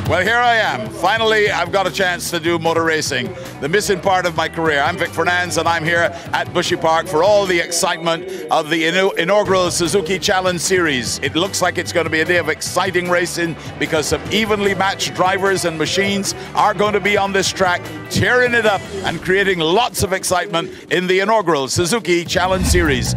Well, here I am. Finally, I've got a chance to do motor racing, the missing part of my career. I'm Vic Fernandes, and I'm here at Bushy Park for all the excitement of the inaugural Suzuki Challenge Series. It looks like it's going to be a day of exciting racing because some evenly matched drivers and machines are going to be on this track, tearing it up and creating lots of excitement in the inaugural Suzuki Challenge Series.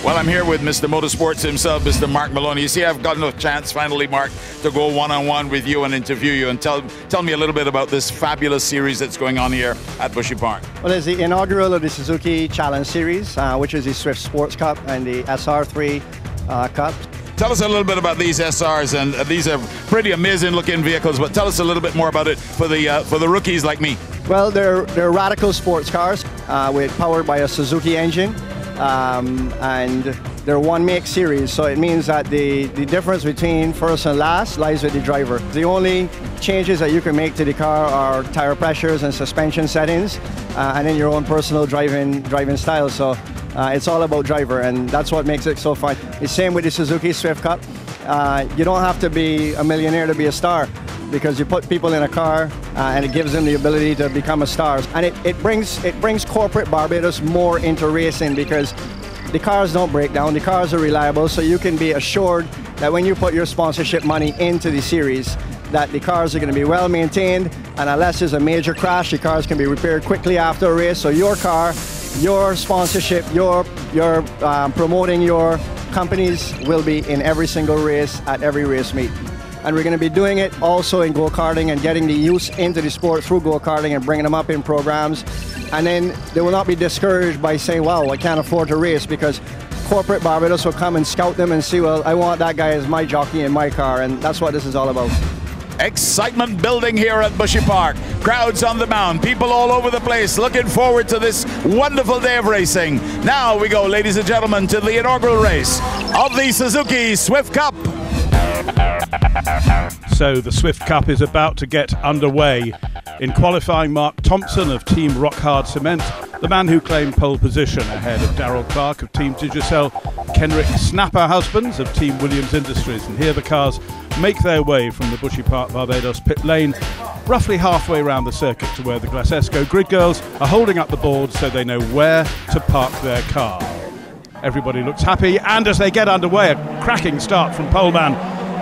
Well, I'm here with Mr. Motorsports himself, Mr. Mark Maloney. You see, I've gotten a chance finally, Mark, to go one-on-one with you and interview you and tell me a little bit about this fabulous series that's going on here at Bushy Park. Well, it's the inaugural of the Suzuki Challenge Series, which is the Swift Sports Cup and the SR3 Cup. Tell us a little bit about these SRs, and these are pretty amazing looking vehicles, but tell us a little bit more about it for the rookies like me. Well, they're radical sports cars powered by a Suzuki engine. And they're one make series, so it means that the difference between first and last lies with the driver. The only changes that you can make to the car are tire pressures and suspension settings, and then your own personal driving style. So it's all about driver, and that's what makes it so fun. The same with the Suzuki Swift Cup. You don't have to be a millionaire to be a star, because you put people in a car and it gives them the ability to become a star. And it brings corporate Barbados more into racing, because the cars don't break down, the cars are reliable, so you can be assured that when you put your sponsorship money into the series, that the cars are going to be well maintained, and unless there's a major crash, the cars can be repaired quickly after a race. So your car, your sponsorship, your promoting your companies will be in every single race at every race meet. And we're going to be doing it also in go-karting and getting the youth into the sport through go-karting and bringing them up in programs. And then they will not be discouraged by saying, wow, I can't afford to race, because corporate Barbados will come and scout them and see, well, I want that guy as my jockey in my car, and that's what this is all about. Excitement building here at Bushy Park. Crowds on the mound, people all over the place looking forward to this wonderful day of racing. Now we go, ladies and gentlemen, to the inaugural race of the Suzuki Swift Cup. So the Swift Cup is about to get underway. In qualifying, Mark Thompson of Team Rock Hard Cement, the man who claimed pole position ahead of Darrell Clark of Team Digicel, Kenrick Snapper Husbands of Team Williams Industries. And here the cars make their way from the Bushy Park Barbados pit lane, roughly halfway around the circuit to where the Glasesco grid girls are holding up the boards so they know where to park their car. Everybody looks happy, and as they get underway, a cracking start from poleman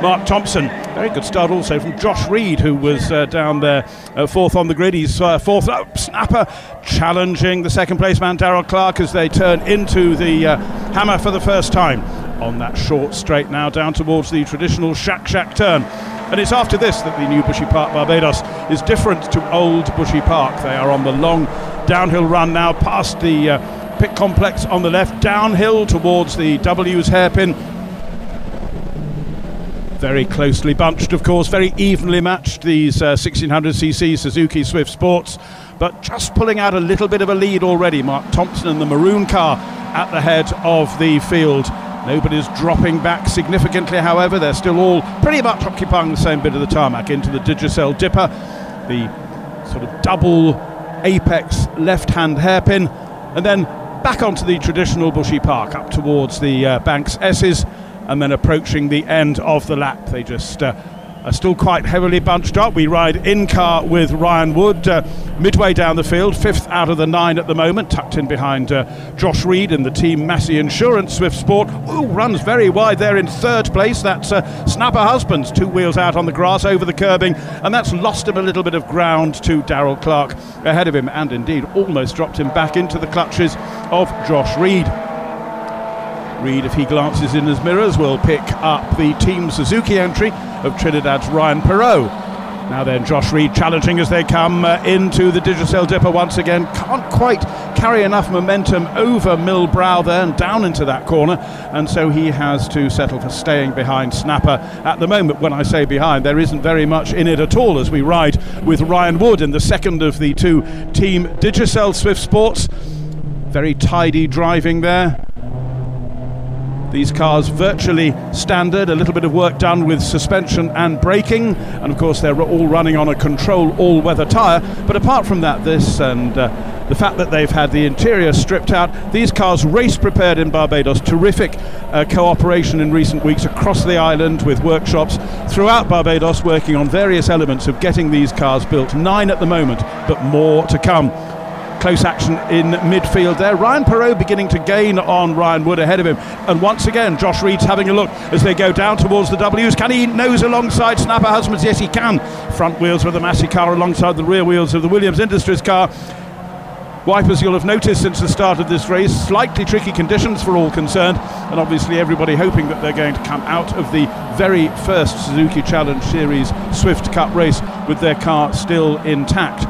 Mark Thompson. Very good start also from Josh Reed, who was down there fourth on the grid. He's fourth. Snapper challenging the second place man Darrell Clark as they turn into the hammer for the first time on that short straight now down towards the traditional shack turn. And it's after this that the new Bushy Park Barbados is different to old Bushy Park. They are on the long downhill run now past the pit complex on the left, downhill towards the W's hairpin. Very closely bunched, of course, very evenly matched, these 1600cc Suzuki Swift Sports, but just pulling out a little bit of a lead already. Mark Thompson and the maroon car at the head of the field. Nobody's dropping back significantly, however. They're still all pretty much occupying the same bit of the tarmac into the Digicel dipper, the sort of double apex left-hand hairpin, and then back onto the traditional Bushy Park up towards the Banks S's, and then approaching the end of the lap. They just are still quite heavily bunched up. We ride in car with Ryan Wood midway down the field, fifth out of the 9 at the moment, tucked in behind Josh Reed in the Team Massey Insurance Swift Sport. Ooh, runs very wide there in third place. That's Snapper Husbands, 2 wheels out on the grass over the curbing, and that's lost him a little bit of ground to Darrell Clark ahead of him, and indeed almost dropped him back into the clutches of Josh Reed. Reed, if he glances in his mirrors, will pick up the Team Suzuki entry of Trinidad's Ryan Perot. Now then, Josh Reed challenging as they come into the Digicel Dipper once again. Can't quite carry enough momentum over Millbrow there and down into that corner, and so he has to settle for staying behind Snapper at the moment. When I say behind, there isn't very much in it at all as we ride with Ryan Wood in the second of the two Team Digicel Swift Sports. Very tidy driving there. These cars virtually standard, a little bit of work done with suspension and braking, and of course they're all running on a control all-weather tyre. But apart from that, this and the fact that they've had the interior stripped out, these cars race prepared in Barbados. Terrific cooperation in recent weeks across the island with workshops throughout Barbados working on various elements of getting these cars built. 9 at the moment, but more to come. Close action in midfield there. Ryan Perot beginning to gain on Ryan Wood ahead of him. And once again, Josh Reed's having a look as they go down towards the W's. Can he nose alongside Snapper Husbands? Yes, he can. Front wheels of the Massey car alongside the rear wheels of the Williams Industries car. Wipers, you'll have noticed since the start of this race, slightly tricky conditions for all concerned, and obviously everybody hoping that they're going to come out of the very first Suzuki Challenge Series Swift Cup race with their car still intact.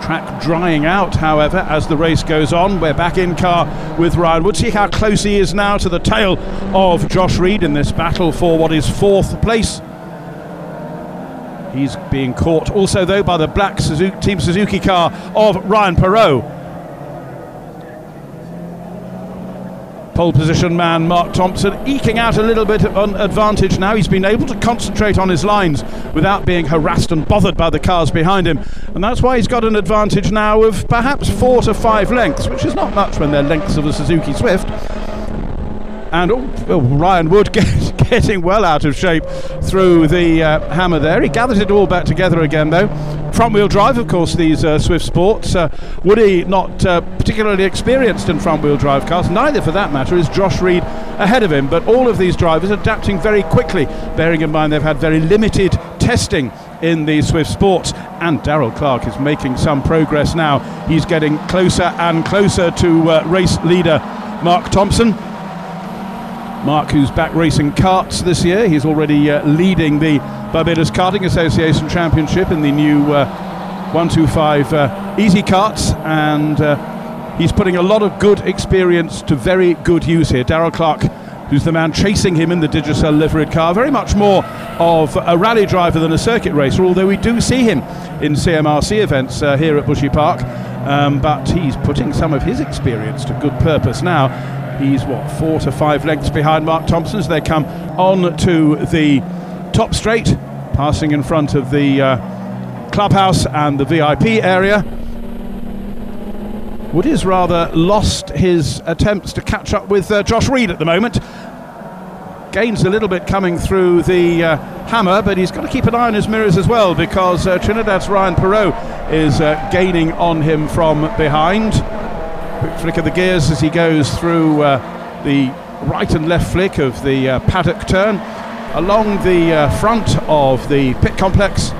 Track drying out, however, as the race goes on. We're back in car with Ryan Wood. See how close he is now to the tail of Josh Reed in this battle for what is 4th place. He's being caught also, though, by the black Team Suzuki car of Ryan Perot. Pole position man Mark Thompson eking out a little bit of an advantage now. He's been able to concentrate on his lines without being harassed and bothered by the cars behind him, and that's why he's got an advantage now of perhaps 4 to 5 lengths, which is not much when they're lengths of a Suzuki Swift. And Ryan Wood getting well out of shape through the hammer there. He gathers it all back together again, though. Front-wheel drive, of course, these Swift Sports. Woody not particularly experienced in front-wheel drive cars. Neither, for that matter, is Josh Reed ahead of him. But all of these drivers adapting very quickly, bearing in mind they've had very limited testing in the Swift Sports. And Darrell Clark is making some progress now. He's getting closer and closer to race leader Mark Thompson. Mark, who's back racing karts this year, he's already leading the Barbados Karting Association Championship in the new 125 easy karts, and he's putting a lot of good experience to very good use here. Darrell Clark, who's the man chasing him in the Digicel liveried car, very much more of a rally driver than a circuit racer, although we do see him in CMRC events here at Bushy Park, but he's putting some of his experience to good purpose now. He's, 4 to 5 lengths behind Mark Thompson as they come on to the top straight, passing in front of the clubhouse and the VIP area. Woody's rather lost his attempts to catch up with Josh Reed at the moment. Gains a little bit coming through the hammer, but he's got to keep an eye on his mirrors as well, because Trinidad's Ryan Perot is gaining on him from behind. Quick flick of the gears as he goes through the right and left flick of the paddock turn along the front of the pit complex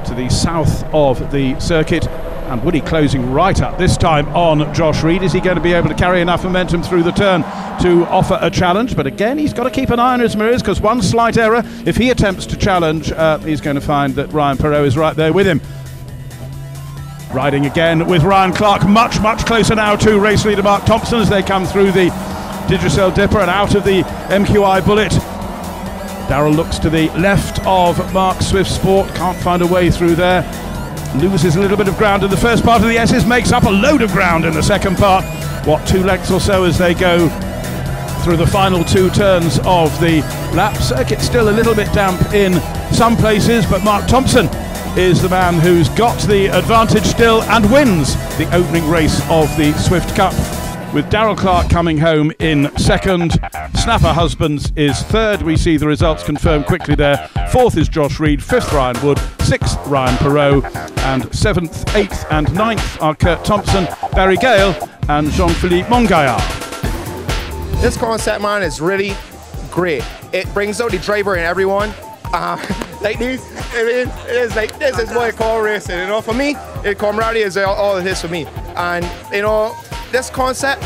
to the south of the circuit, and Woody closing right up this time on Josh Reed. Is he going to be able to carry enough momentum through the turn to offer a challenge? But again, he's got to keep an eye on his mirrors, because one slight error, if he attempts to challenge, he's going to find that Ryan Perot is right there with him. Riding again with Ryan Clark, much closer now to race leader Mark Thompson as they come through the Digicel Dipper and out of the MQI Bullet. Darrell looks to the left of Mark Swift Sport, can't find a way through there. Loses a little bit of ground in the first part of the S's, makes up a load of ground in the second part. 2 lengths or so as they go through the final 2 turns of the lap. Circuit still a little bit damp in some places, but Mark Thompson is the man who's got the advantage still and wins the opening race of the Swift Cup, with Darrell Clark coming home in second. Snapper Husbands is third. We see the results confirmed quickly there. 4th is Josh Reed, 5th Ryan Wood, 6th Ryan Perot, and 7th, 8th and 9th are Kurt Thompson, Barry Gale and Jean-Philippe Mongaillard. This concept, man, is really great. It brings out the driver in everyone. Like this, it is like, this is what I call racing, you know. For me, camaraderie is all it is for me. And, you know, this concept,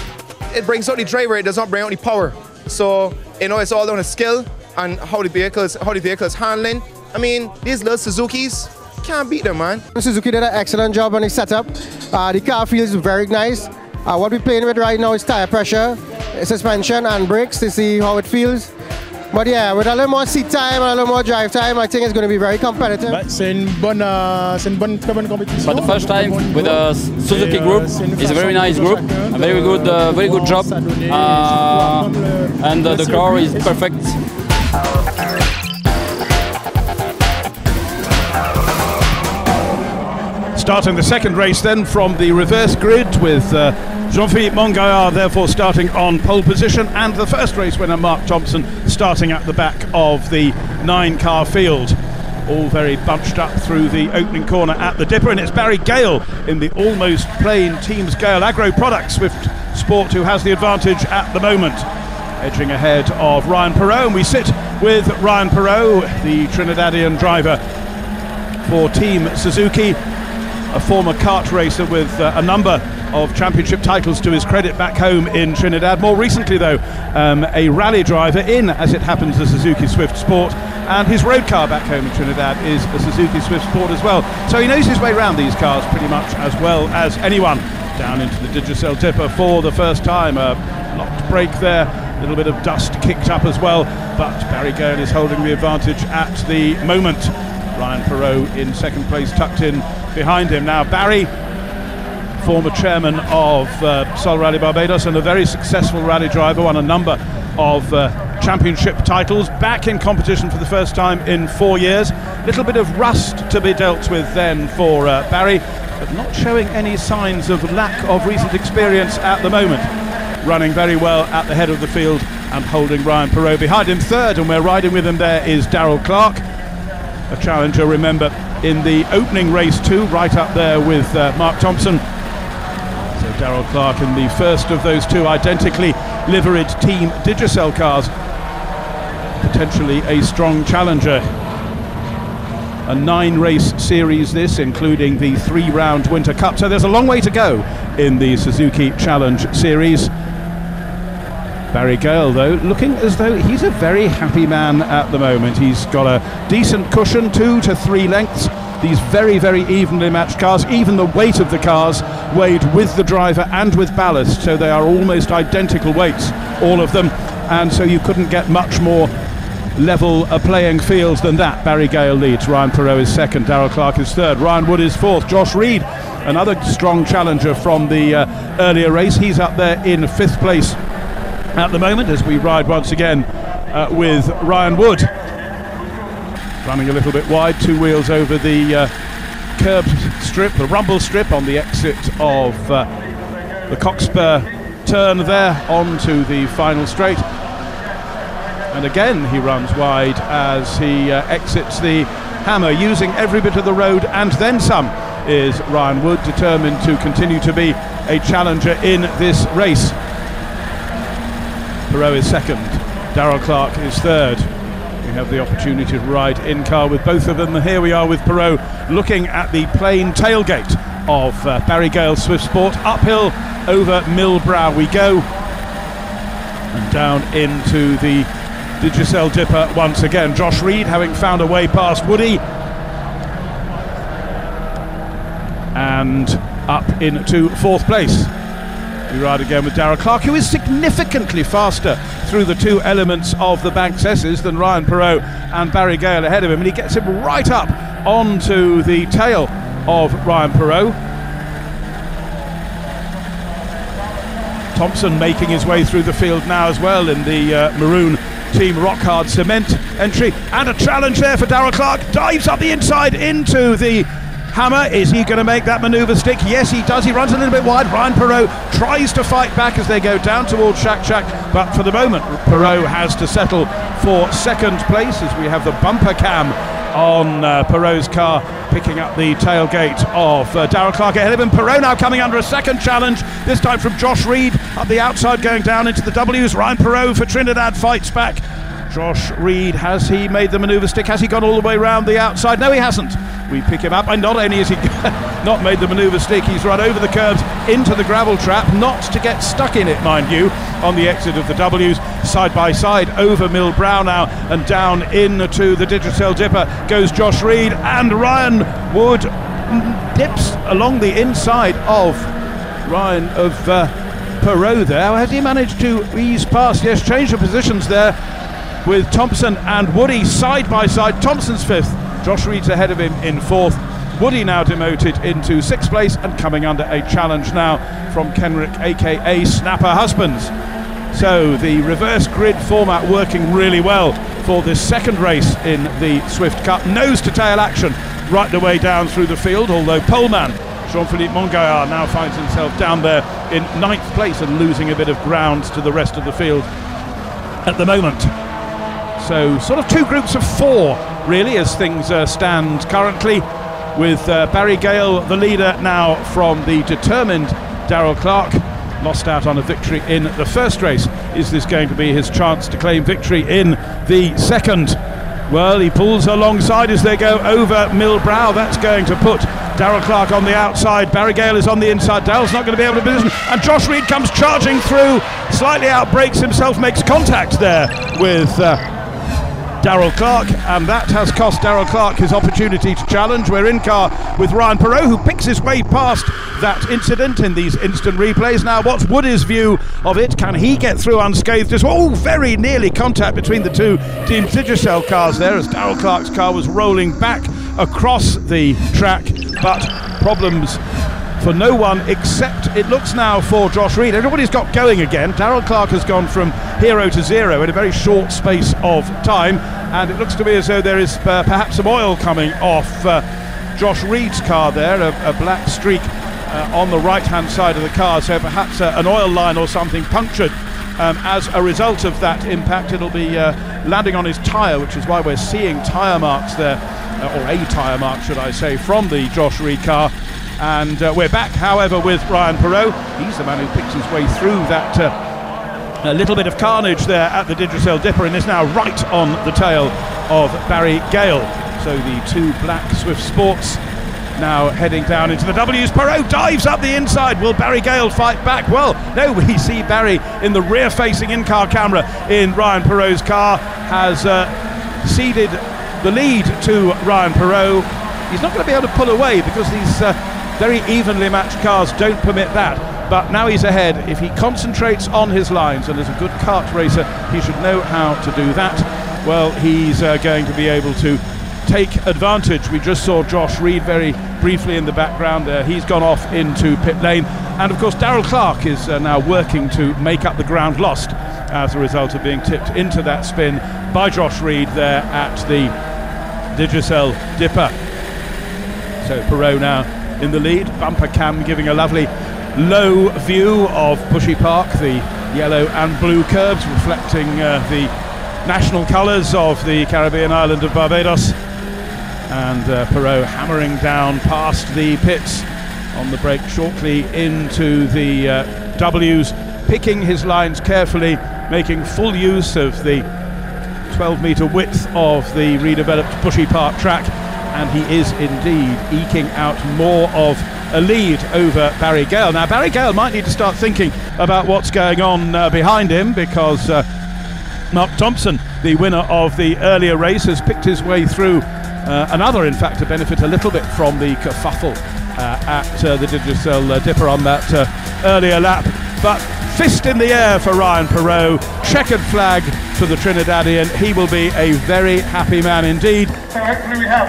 it brings out the driver, it does not bring out the power. So, you know, it's all down to skill and how the vehicle is handling. I mean, these little Suzukis, can't beat them, man. Suzuki did an excellent job on the setup. The car feels very nice. What we're playing with right now is tire pressure, suspension and brakes to see how it feels. But yeah, with a little more seat time and a little more drive time, I think it's going to be very competitive. C'est une bonne compétition. For the first time with the Suzuki group, it's a very nice group, a very good job, and the car is perfect. Starting the second race then from the reverse grid with Jean-Philippe Mongaillard therefore starting on pole position, and the first race winner Mark Thompson starting at the back of the 9-car field. All very bunched up through the opening corner at the Dipper, and it's Barry Gale in the almost plain Teams Gale Agro Products Swift Sport who has the advantage at the moment, edging ahead of Ryan Perreault. And we sit with Ryan Perreault, the Trinidadian driver for Team Suzuki, a former kart racer with a number of championship titles to his credit back home in Trinidad. More recently though, a rally driver in, as it happens, the Suzuki Swift Sport, and his road car back home in Trinidad is a Suzuki Swift Sport as well. So he knows his way around these cars pretty much as well as anyone. Down into the Digicel Dipper for the first time, a locked brake there, a little bit of dust kicked up as well, but Barry Gale is holding the advantage at the moment. Ryan Perreault in second place, tucked in behind him. Now Barry, former chairman of Sol Rally Barbados and a very successful rally driver, won a number of championship titles, back in competition for the first time in 4 years. Little bit of rust to be dealt with then for Barry, but not showing any signs of lack of recent experience at the moment. Running very well at the head of the field and holding Ryan Perreault behind him third, and we're riding with him there is Darrell Clark, a challenger, remember, in the opening race too, right up there with Mark Thompson. So Darrell Clark in the first of those two identically liveried Team Digicel cars, potentially a strong challenger. A 9-race series this, including the 3-round Winter Cup, so there's a long way to go in the Suzuki Challenge Series. Barry Gale, though, looking as though he's a very happy man at the moment. He's got a decent cushion, 2 to 3 lengths. These very, very evenly matched cars, even the weight of the cars weighed with the driver and with ballast, so they are almost identical weights, all of them, and so you couldn't get much more level a playing field than that. Barry Gale leads, Ryan Perreault is second, Darrell Clark is third, Ryan Wood is fourth, Josh Reed, another strong challenger from the earlier race, he's up there in 5th place at the moment as we ride once again with Ryan Wood. Running a little bit wide, 2 wheels over the curb strip, the rumble strip on the exit of the Cockspur turn there onto the final straight. And again he runs wide as he exits the hammer, using every bit of the road and then some is Ryan Wood, determined to continue to be a challenger in this race. Perreault is second, Darrell Clark is third. We have the opportunity to ride in car with both of them, and here we are with Perreault looking at the plain tailgate of Barry Gale's Swift Sport. Uphill over Millbrow we go, and down into the Digicel Dipper once again. Josh Reed having found a way past Woody and up into 4th place. We ride again with Darrell Clark, who is significantly faster through the 2 elements of the Banks S's than Ryan Perreault and Barry Gale ahead of him, and he gets him right up onto the tail of Ryan Perreault. Thompson making his way through the field now as well in the maroon Team Rock Hard Cement entry, and a challenge there for Darrell Clark, dives up the inside into the hammer. Is he going to make that manoeuvre stick? Yes, he does. He runs a little bit wide. Ryan Perreault tries to fight back as they go down towards Shack Shack, but for the moment Perreault has to settle for 2nd place as we have the bumper cam on Perreault's car picking up the tailgate of Darrell Clark ahead of him. Perreault now coming under a second challenge, this time from Josh Reed up the outside going down into the W's. Ryan Perreault for Trinidad fights back. Josh Reed, has he made the manoeuvre stick? Has he gone all the way round the outside? No, he hasn't. we pick him up, and not only is he not made the manoeuvre stick, he's run over the curbs into the gravel trap, not to get stuck in it, mind you, on the exit of the W's. Side by side over Mill Brow now, and down into the Digicel Dipper goes Josh Reed, and Ryan Wood dips along the inside of Ryan of Perot there. How has he managed to ease past? Yes, change of positions there with Thompson and Woody side by side. Thompson's 5th, Josh Reed's ahead of him in 4th. Woody now demoted into 6th place and coming under a challenge now from Kenrick, aka Snapper Husbands. So the reverse grid format working really well for this second race in the Swift Cup. Nose to tail action right the way down through the field, although poleman Jean-Philippe Mongaillard now finds himself down there in 9th place and losing a bit of ground to the rest of the field at the moment. So sort of 2 groups of 4 really as things stand currently, with Barry Gale the leader now from the determined Darrell Clark. Lost out on a victory in the first race. Is this going to be his chance to claim victory in the second? Well, he pulls alongside as they go over Mill Brow. That's going to put Darrell Clark on the outside. Barry Gale is on the inside. Darrell's not going to be able to position. And Josh Reed comes charging through, slightly outbrakes himself, makes contact there with Darrell Clark, and that has cost Darrell Clark his opportunity to challenge. We're in car with Ryan Perot, who picks his way past that incident in these instant replays. Now, what's Woody's view of it? Can he get through unscathed? Very nearly contact between the 2 Team Digicel cars there as Darrell Clark's car was rolling back across the track, but problems for no one except, it looks now, for Josh Reed. Everybody's got going again. Darrell Clark has gone from hero to zero in a very short space of time, and it looks to me as though there is perhaps some oil coming off Josh Reed's car there, a black streak on the right hand side of the car, so perhaps an oil line or something punctured. As a result of that impact, it'll be landing on his tyre, which is why we're seeing tyre marks there, or a tyre mark should I say, from the Josh Reed car. And we're back, however, with Ryan Perot. He's the man who picks his way through that little bit of carnage there at the Digicel Dipper, and is now right on the tail of Barry Gale. So the 2 black Swift Sports now heading down into the W's. Perot dives up the inside. Will Barry Gale fight back? Well, no, we see Barry in the rear-facing in-car camera in Ryan Perot's car has ceded the lead to Ryan Perot. He's not going to be able to pull away because these very evenly matched cars don't permit that, but now he's ahead. If he concentrates on his lines, and as a good kart racer he should know how to do that, well, he's going to be able to take advantage. We just saw Josh Reed very briefly in the background there. He's gone off into pit lane, and of course Darrell Clark is now working to make up the ground lost as a result of being tipped into that spin by Josh Reed there at the Digicel Dipper. So Perot now in the lead, bumper cam giving a lovely low view of Bushy Park, the yellow and blue curbs reflecting the national colours of the Caribbean island of Barbados, and Perot hammering down past the pits on the brake shortly into the W's, picking his lines carefully, making full use of the 12-metre width of the redeveloped Bushy Park track, and he is indeed eking out more of a lead over Barry Gale. Now Barry Gale might need to start thinking about what's going on behind him, because Mark Thompson, the winner of the earlier race, has picked his way through another, in fact, to benefit a little bit from the kerfuffle at the Digicel Dipper on that earlier lap. But fist in the air for Ryan Perot, checkered flag for the Trinidadian. He will be a very happy man indeed. So hopefully we have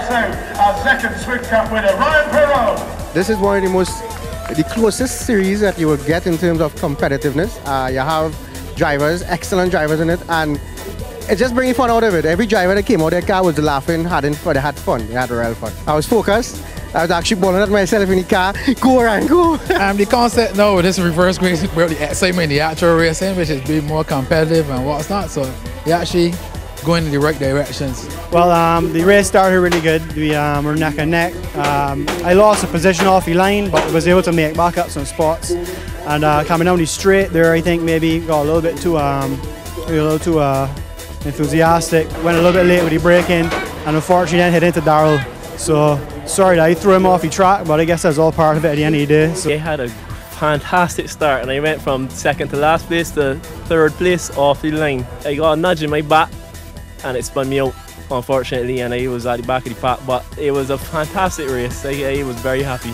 our second Swift Cup winner, Ryan Perot. This is one of the closest series that you will get in terms of competitiveness. You have drivers, excellent drivers in it, and it just brings fun out of it. Every driver that came out of their car was laughing, they had fun, they had real fun. I was focused. I was actually balling at myself in the car, go around, go. The concept now with this reverse race, where the excitement, the actual racing, which is being more competitive and what's not, so you're actually going in the right directions. Well, the race started really good. We were neck and neck. I lost a position off the line, but was able to make back up some spots. And coming down the straight there, I think maybe got a little bit too enthusiastic. Went a little bit late with the braking, and unfortunately then hit into Darrell. So sorry that I threw him off the track, but I guess that's all part of it at the end of the day. So. I had a fantastic start and I went from second to last place to third place off the line. I got a nudge in my back and it spun me out, unfortunately, and I was at the back of the pack, but it was a fantastic race. I was very happy.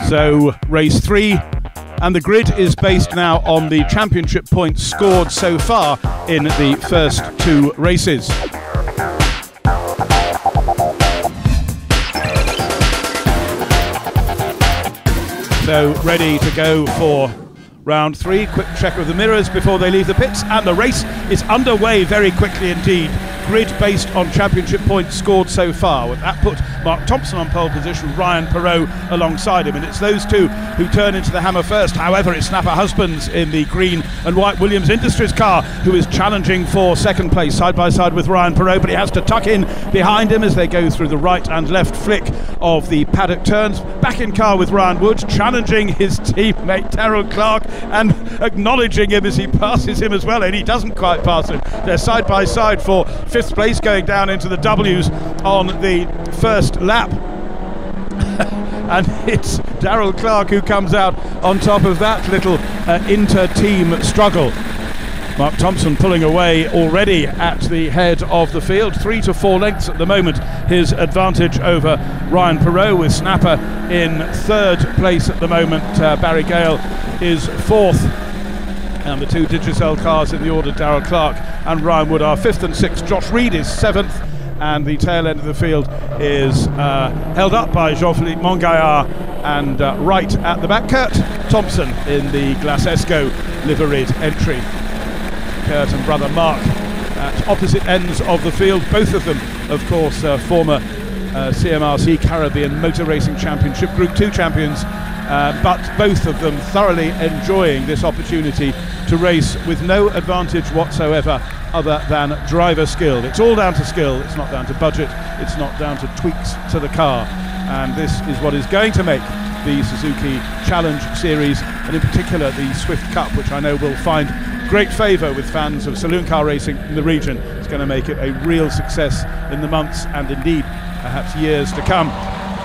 So race 3, and the grid is based now on the championship points scored so far in the first 2 races. So ready to go for round 3. Quick check of the mirrors before they leave the pits, and the race is underway very quickly indeed. Grid based on championship points scored so far. With that put Mark Thompson on pole position, Ryan Perot alongside him, and it's those two who turn into the hammer first. However, it's Snapper Husbands in the green and white Williams Industries car who is challenging for second place side by side with Ryan Perot, but he has to tuck in behind him as they go through the right and left flick of the paddock turns. Back in car with Ryan Wood, challenging his teammate Darrell Clark and acknowledging him as he passes him as well, and he doesn't quite pass him. They're side by side for 5th place, going down into the W's on the first lap. And it's Darrell Clark who comes out on top of that little inter-team struggle. Mark Thompson pulling away already at the head of the field, 3 to 4 lengths at the moment, his advantage over Ryan Perot, with Snapper in 3rd place at the moment. Barry Gale is 4th, and the 2 Digicel cars in the order, Darrell Clark and Ryan Wood, are 5th and 6th. Josh Reed is 7th, and the tail end of the field is held up by Jean-Philippe Mongaillard, and right at the back, Kurt Thompson in the Glasesco liveried entry. Kurt and brother Mark at opposite ends of the field, both of them of course former CMRC Caribbean Motor Racing Championship Group 2 champions, but both of them thoroughly enjoying this opportunity to race with no advantage whatsoever other than driver skill. It's all down to skill, it's not down to budget, it's not down to tweaks to the car, and this is what is going to make the Suzuki Challenge Series, and in particular the Swift Cup, which I know will find great favour with fans of saloon car racing in the region. It's going to make it a real success in the months and indeed perhaps years to come.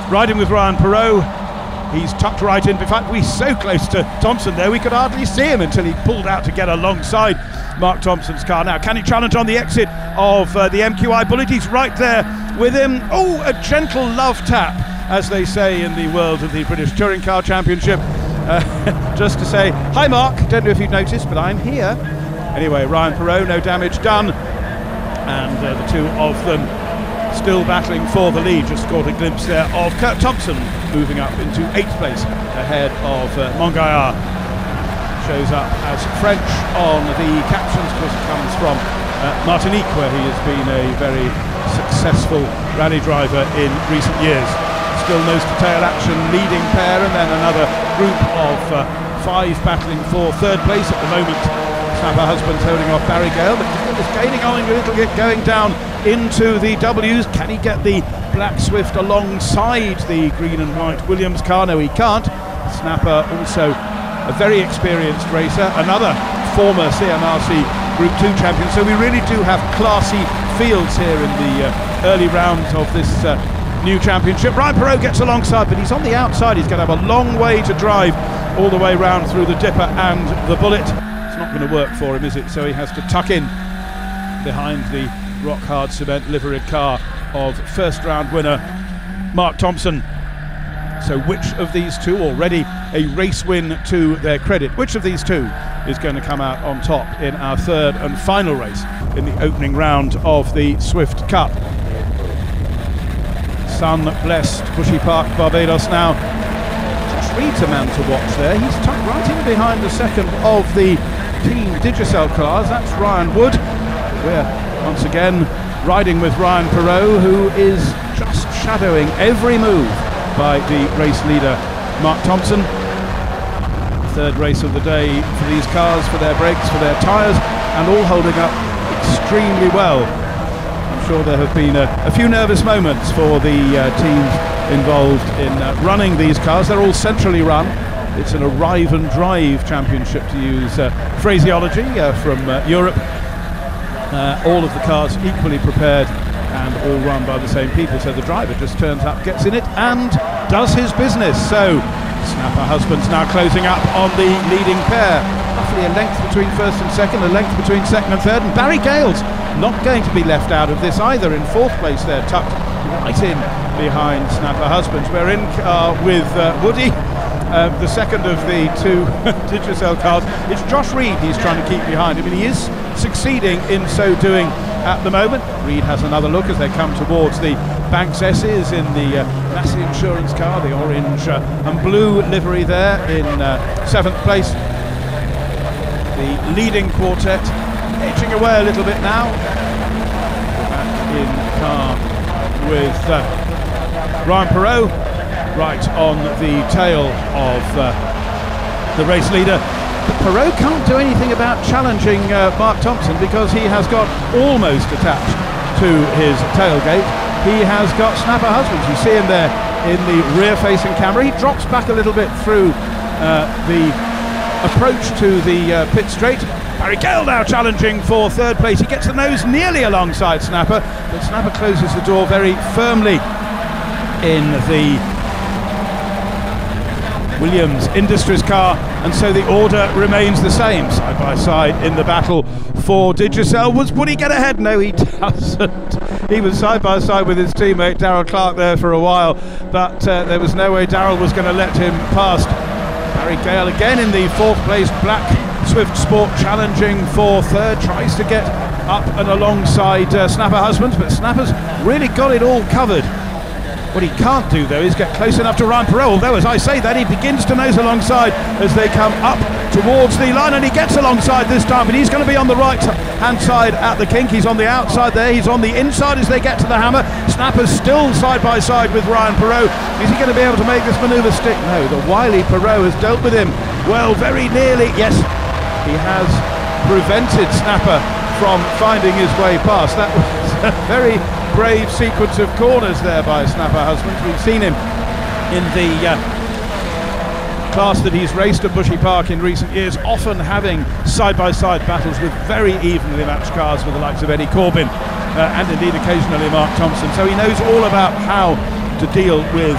Riding with Ryan Perot, he's tucked right in. In fact, we're so close to Thompson there we could hardly see him until he pulled out to get alongside Mark Thompson's car. Now, can he challenge on the exit of the MQI Bullet? He's right there with him. Oh, a gentle love tap, as they say in the world of the British Touring Car Championship. Just to say, hi Mark, don't know if you've noticed, but I'm here. Anyway, Ryan Perot, no damage done, and the 2 of them still battling for the lead. Just caught a glimpse there of Kurt Thompson moving up into 8th place ahead of Mongaillard. Shows up as French on the captions because it comes from Martinique, where he has been a very successful rally driver in recent years. Still nose to tail action, leading pair, and then another group of 5 battling for 3rd place at the moment. Snapper Husbands holding off Barry Gale, but Gale is gaining on a little bit, going down into the W's. Can he get the Black Swift alongside the green and white Williams car? No, he can't. Snapper also a very experienced racer, another former CMRC Group 2 champion, so we really do have classy fields here in the early rounds of this new championship. Ryan Perot gets alongside, but he's on the outside. He's going to have a long way to drive all the way round through the Dipper and the Bullet. It's not going to work for him, is it? So he has to tuck in behind the rock hard cement liveried car of 1st round winner Mark Thompson. So which of these 2, already a race win to their credit, which of these 2 is going to come out on top in our 3rd and final race in the opening round of the Swift Cup? Sun-blessed Bushy Park, Barbados now. Josh Reed's a man to watch there. He's tucked right in behind the 2nd of the Team Digicel cars. That's Ryan Wood. We're once again riding with Ryan Perot, who is just shadowing every move by the race leader Mark Thompson. 3rd race of the day for these cars, for their brakes, for their tyres, and all holding up extremely well. I'm sure there have been a few nervous moments for the teams involved in running these cars. They're all centrally run. It's an arrive and drive championship, to use phraseology from Europe. All of the cars equally prepared and all run by the same people. So the driver just turns up, gets in it, and does his business. So Snapper Husbands now closing up on the leading pair. Roughly a length between first and second, a length between second and third, and Barry Gale's not going to be left out of this either, in fourth place there, tucked right in behind Snapper Husbands. We're in with Woody, the second of the two Digicel cars. It's Josh Reed he's trying to keep behind him, and he is succeeding in so doing at the moment. Reed has another look as they come towards the Banks S's in the Massey Insurance car, the orange and blue livery there in seventh place. The leading quartet edging away a little bit now. Back in car with Ryan Perot right on the tail of the race leader. But Perot can't do anything about challenging Mark Thompson because he has got almost attached to his tailgate. He has got Snapper Husbands. You see him there in the rear-facing camera. He drops back a little bit through the approach to the pit straight. Barry Gale now challenging for third place. He gets the nose nearly alongside Snapper, but Snapper closes the door very firmly in the Williams Industries car, and so the order remains the same, side by side in the battle for Digicel. Would he get ahead? No, he doesn't. He was side by side with his teammate Darrell Clark there for a while, but there was no way Darrell was going to let him past. Barry Gale again in the fourth place black Swift Sport, challenging for third, tries to get up and alongside Snapper Husbands, but Snapper's really got it all covered. What he can't do though is get close enough to Ryan Perot, although as I say that he begins to nose alongside as they come up towards the line, and he gets alongside this time, but he's going to be on the right hand side at the kink. He's on the outside there, he's on the inside as they get to the hammer. Snapper's still side by side with Ryan Perot. Is he going to be able to make this manoeuvre stick? No, the wily Perot has dealt with him well, very nearly. Yes, he has prevented Snapper from finding his way past. That was a very brave sequence of corners there by Snapper Husbands. We've seen him in the class that he's raced at Bushy Park in recent years, often having side-by-side battles with very evenly matched cars with the likes of Eddie Corbin and indeed occasionally Mark Thompson. So he knows all about how to deal with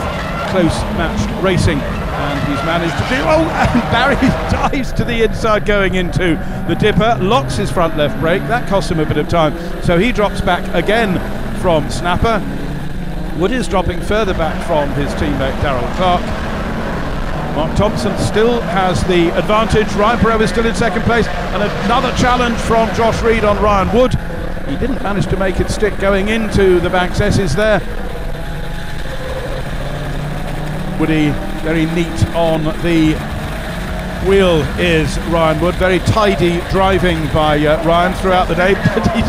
close matched racing, and he's managed to do. Oh, and Barry dives to the inside going into the dipper, locks his front left brake. That cost him a bit of time, so he drops back again from Snapper. Wood is dropping further back from his teammate Darrell Clark. Mark Thompson still has the advantage. Ryan Perot is still in second place, and another challenge from Josh Reed on Ryan Wood. He didn't manage to make it stick going into the Banks S's there. Woody very neat on the wheel is Ryan Wood. Very tidy driving by Ryan throughout the day, but he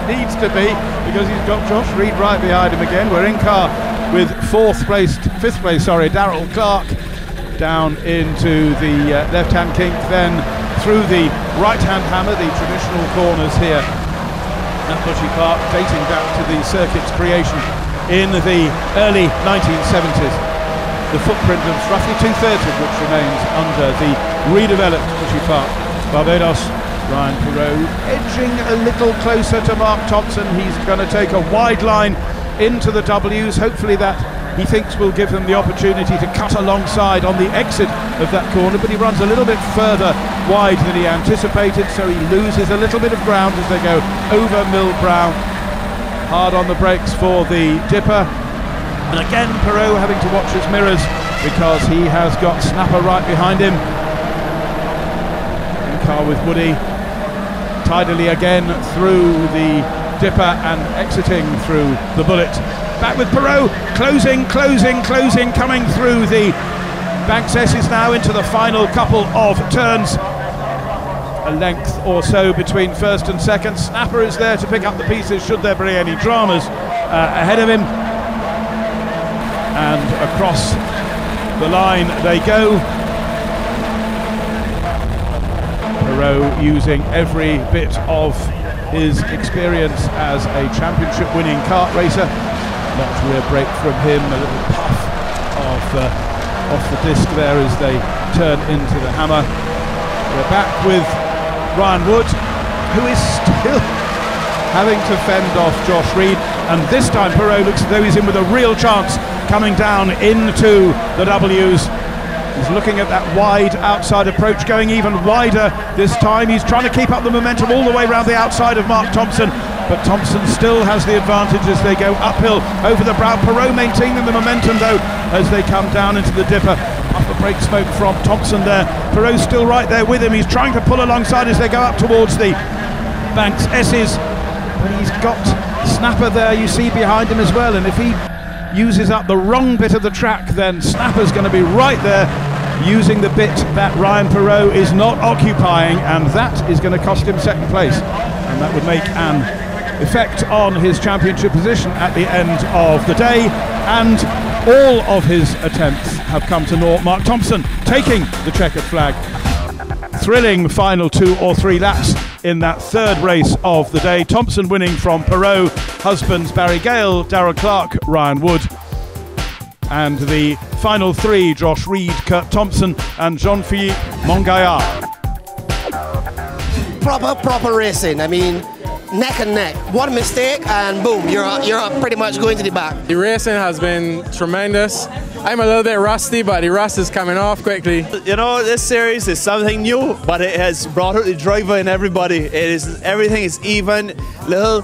needs to be, because he's got Josh Reed right behind him again. We're in car with fifth place, Darrell Clark down into the left-hand kink, then through the right-hand hammer, the traditional corners here at Bushy Park, dating back to the circuit's creation in the early 1970s. The footprint of roughly two-thirds of which remains under the redeveloped Bushy Park, Barbados. Ryan Perot edging a little closer to Mark Thompson. He's going to take a wide line into the W's. Hopefully that, he thinks, will give them the opportunity to cut alongside on the exit of that corner, but he runs a little bit further wide than he anticipated, so he loses a little bit of ground as they go over Mill Brown. Hard on the brakes for the dipper. And again, Perot having to watch his mirrors because he has got Snapper right behind him. In car with Woody, tidily again through the dipper and exiting through the bullet. Back with Perot, closing, coming through the Banks S's now into the final couple of turns. A length or so between first and second. Snapper is there to pick up the pieces should there be any dramas ahead of him. And across the line they go. Perot using every bit of his experience as a championship-winning kart racer. Much rear brake from him, a little puff off the disc there as they turn into the hammer. We're back with Ryan Wood, who is still having to fend off Josh Reed, and this time Perot looks as though he's in with a real chance coming down into the W's. He's looking at that wide outside approach, going even wider this time. He's trying to keep up the momentum all the way around the outside of Mark Thompson, but Thompson still has the advantage as they go uphill over the brow. Perot maintaining the momentum though as they come down into the dipper. Upper brake smoke from Thompson there. Perot's still right there with him. He's trying to pull alongside as they go up towards the Banks S's, but he's got Snapper there, you see, behind him as well, and if he uses up the wrong bit of the track, then Snapper's going to be right there using the bit that Ryan Perot is not occupying, and that is going to cost him second place, and that would make an effect on his championship position at the end of the day, and all of his attempts have come to naught. Mark Thompson taking the checkered flag. Thrilling final 2 or 3 laps in that third race of the day. Thompson winning from Perot, husbands Barry Gale, Darrell Clark, Ryan Wood. And the final 3, Josh Reed, Kurt Thompson and Jean-Philippe Mongaillard. Proper racing. I mean, neck and neck. One mistake and boom, you're pretty much going to the back. The racing has been tremendous. I'm a little bit rusty, but the rust is coming off quickly. You know, this series is something new, but it has brought out the driver in everybody. Everything is even, little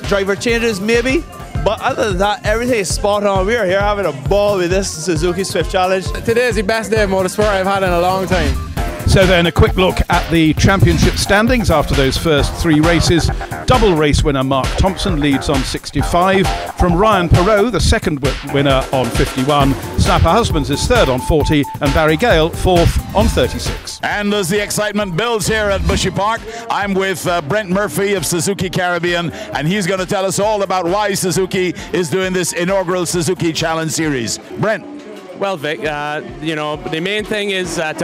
driver changes maybe, but other than that, everything is spot on. We are here having a ball with this Suzuki Swift Challenge. Today is the best day of motorsport I've had in a long time. So then a quick look at the championship standings after those first 3 races. Double race winner Mark Thompson leads on 65. From Ryan Perot, the second winner on 51. Snapper Husbands is third on 40, and Barry Gale fourth on 36. And as the excitement builds here at Bushy Park, I'm with Brent Murphy of Suzuki Caribbean, and he's going to tell us all about why Suzuki is doing this inaugural Suzuki Challenge Series. Brent. Well, Vic, you know, the main thing is that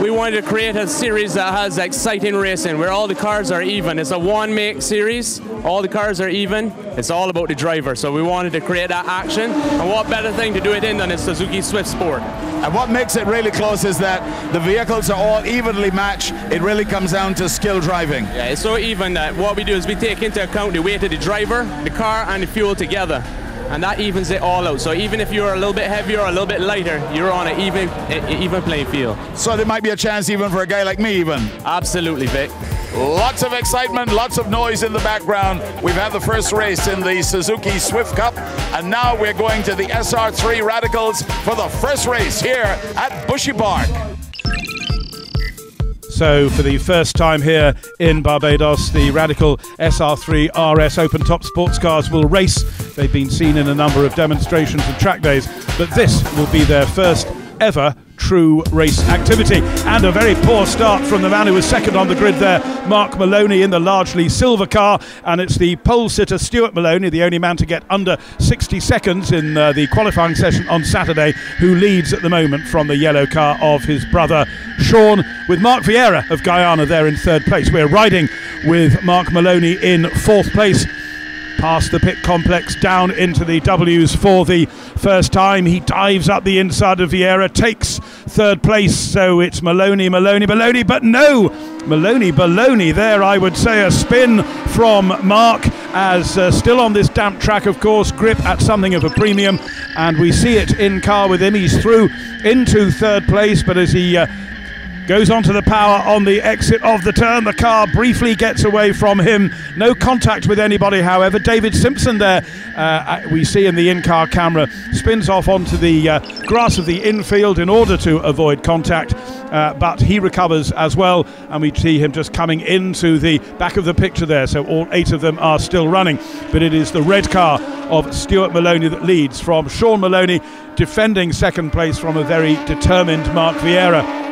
we wanted to create a series that has exciting racing, where all the cars are even. It's a one-make series. All the cars are even. It's all about the driver. So we wanted to create that action. And what better thing to do it in than a Suzuki Swift Sport? And what makes it really close is that the vehicles are all evenly matched. It really comes down to skill driving. Yeah, it's so even that what we do is we take into account the weight of the driver, the car, and the fuel together. And that evens it all out. So even if you're a little bit heavier or a little bit lighter, you're on an even playing field. So there might be a chance even for a guy like me even. Absolutely, Vic. Lots of excitement, lots of noise in the background. We've had the first race in the Suzuki Swift Cup, and now we're going to the SR3 Radicals for the first race here at Bushy Park. So for the first time here in Barbados, the Radical SR3 RS open top sports cars will race. They've been seen in a number of demonstrations and track days, but this will be their first ever true race activity. And a very poor start from the man who was second on the grid there, Mark Maloney, in the largely silver car, and it's the pole sitter Stuart Maloney, the only man to get under 60 seconds in the qualifying session on Saturday, who leads at the moment from the yellow car of his brother Sean, with Mark Vieira of Guyana there in third place. We're riding with Mark Maloney in fourth place, past the pit complex, down into the W's for the first time. He dives up the inside of Vieira, takes third place, so it's Maloney, but no, Maloney baloney there, I would say. A spin from Mark, as still on this damp track, of course, grip at something of a premium, and we see it in car with him. He's through into third place, but as he goes onto the power on the exit of the turn, the car briefly gets away from him. No contact with anybody, however. David Simpson there, we see in the in-car camera, spins off onto the grass of the infield in order to avoid contact, but he recovers as well, and we see him just coming into the back of the picture there. So all 8 of them are still running, but it is the red car of Stuart Maloney that leads, from Sean Maloney defending second place from a very determined Mark Vieira.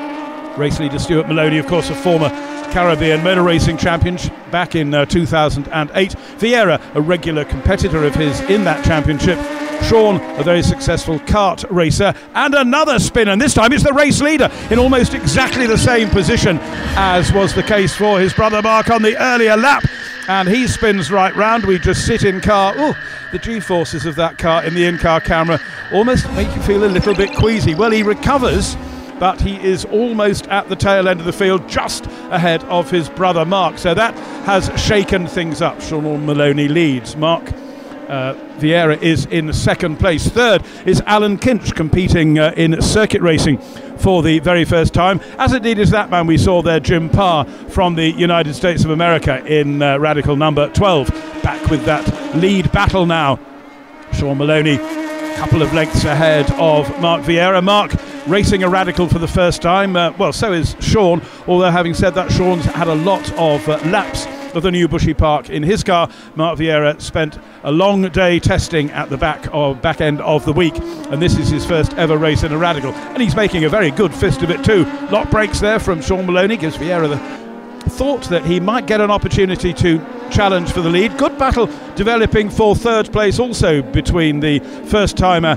Race leader Stuart Maloney, of course, a former Caribbean motor racing champion back in 2008. Vieira, a regular competitor of his in that championship. Sean, a very successful kart racer, and another spin, and this time it's the race leader in almost exactly the same position as was the case for his brother Mark on the earlier lap, and he spins right round. We just sit in car. Oh, the G-forces of that car in the in-car camera almost make you feel a little bit queasy. Well, he recovers but he is almost at the tail end of the field, just ahead of his brother Mark. So that has shaken things up. Sean Maloney leads. Mark Vieira is in second place. Third is Alan Kinch, competing in circuit racing for the very first time, as indeed is that man we saw there, Jim Parr, from the United States of America in Radical number 12. Back with that lead battle now. Sean Maloney a couple of lengths ahead of Mark Vieira. Mark racing a Radical for the first time. Well, so is Sean, although having said that, Sean's had a lot of laps of the new Bushy Park in his car. Mark Vieira spent a long day testing at the back end of the week, and this is his first ever race in a Radical, and he's making a very good fist of it too. Lock brakes there from Sean Maloney gives Vieira the thought that he might get an opportunity to challenge for the lead. Good battle developing for third place also between the first timer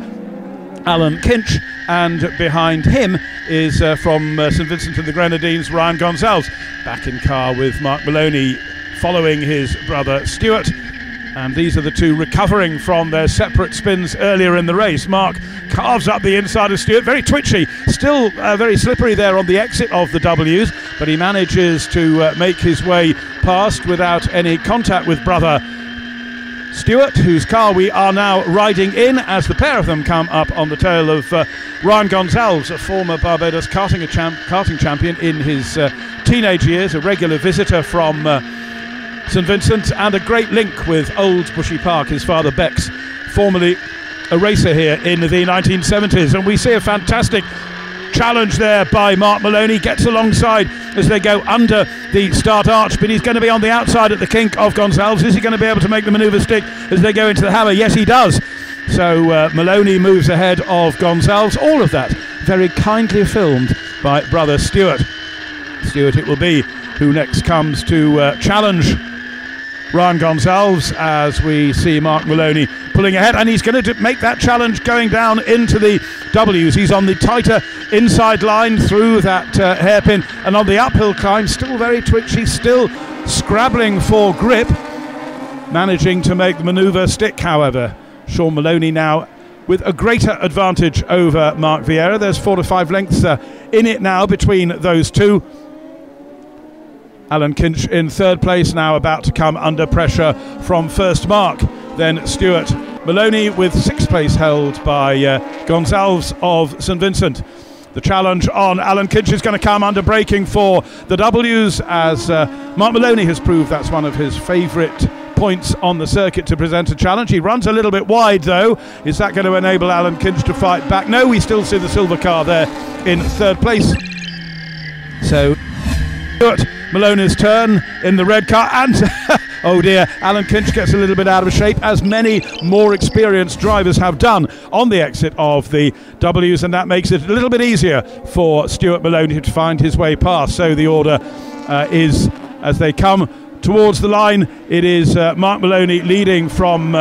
Alan Kinch, and behind him is from St Vincent and the Grenadines, Ryan Gonzalez, back in car with Mark Maloney following his brother Stuart. And these are the two recovering from their separate spins earlier in the race. Mark carves up the inside of Stuart, very twitchy, still very slippery there on the exit of the W's, but he manages to make his way past without any contact with brother Stuart, whose car we are now riding in as the pair of them come up on the tail of Ryan Gonzalez, a former Barbados karting champion in his teenage years, a regular visitor from St Vincent, and a great link with old Bushy Park. His father Bex, formerly a racer here in the 1970s, and we see a fantastic challenge there by Mark Maloney. Gets alongside as they go under the start arch, but he's going to be on the outside at the kink of Gonzalez. Is he going to be able to make the manoeuvre stick as they go into the hammer? Yes, he does. So Maloney moves ahead of Gonzalez. All of that very kindly filmed by brother Stuart. Stuart it will be who next comes to challenge Ryan Gonzalez, as we see Mark Maloney pulling ahead, and he's going to make that challenge going down into the W's. He's on the tighter inside line through that hairpin, and on the uphill climb, still very twitchy, still scrabbling for grip, managing to make the manoeuvre stick. However, Sean Maloney now with a greater advantage over Mark Vieira. There's 4 to 5 lengths in it now between those two. Alan Kinch in third place, now about to come under pressure from first Mark, then Stuart. Maloney with sixth place held by Gonzalez of St Vincent. The challenge on Alan Kinch is going to come under braking for the W's, as Mark Maloney has proved that's one of his favourite points on the circuit to present a challenge. He runs a little bit wide though. Is that going to enable Alan Kinch to fight back? No, we still see the silver car there in third place. So Stuart Maloney's turn in the red car, and oh dear, Alan Kinch gets a little bit out of shape, as many more experienced drivers have done on the exit of the W's, and that makes it a little bit easier for Stuart Maloney to find his way past. So the order is, as they come towards the line, it is Mark Maloney leading from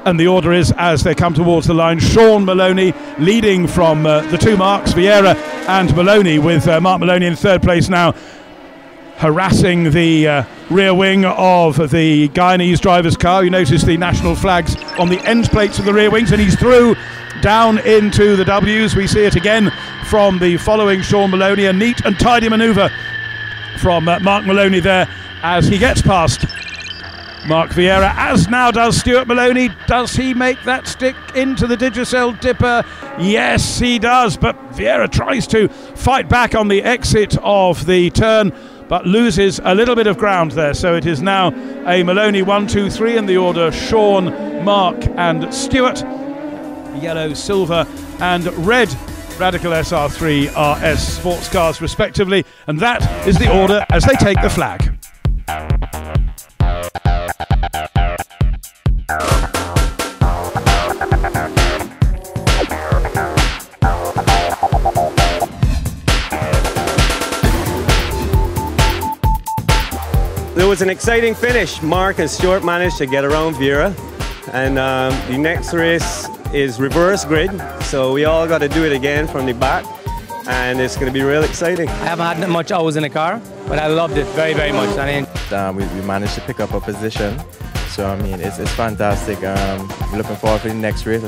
and the order is, as they come towards the line, Sean Maloney leading from the two Marks, Vieira and Maloney, with Mark Maloney in third place now, harassing the rear wing of the Guyanese driver's car. You notice the national flags on the end plates of the rear wings, and he's through down into the W's. We see it again from the following Sean Maloney, a neat and tidy manoeuvre from Mark Maloney there as he gets past Mark Vieira, as now does Stuart Maloney. Does he make that stick into the Digicel dipper? Yes, he does, but Vieira tries to fight back on the exit of the turn, but loses a little bit of ground there. So it is now a Maloney 1, 2, 3 in the order: Sean, Mark and Stuart. Yellow, silver and red Radical SR3 RS sports cars respectively, and that is the order as they take the flag. It was an exciting finish. Mark and Stuart managed to get around Vieira, and the next race is reverse grid, so we all got to do it again from the back, and it's going to be real exciting. I haven't had that much hours in the car, but I loved it very, very much. We managed to pick up a position, so I mean it's fantastic. We're looking forward to the next race.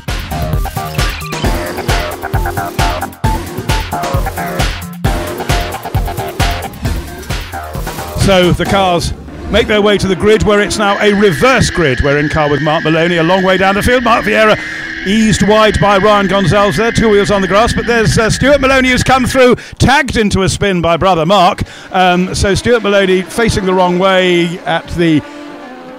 So the cars make their way to the grid, where it's now a reverse grid. We're in car with Mark Maloney a long way down the field. Mark Vieira eased wide by Ryan Gonzalez there, 2 wheels on the grass, but there's Stuart Maloney who's come through, tagged into a spin by brother Mark. So Stuart Maloney facing the wrong way at the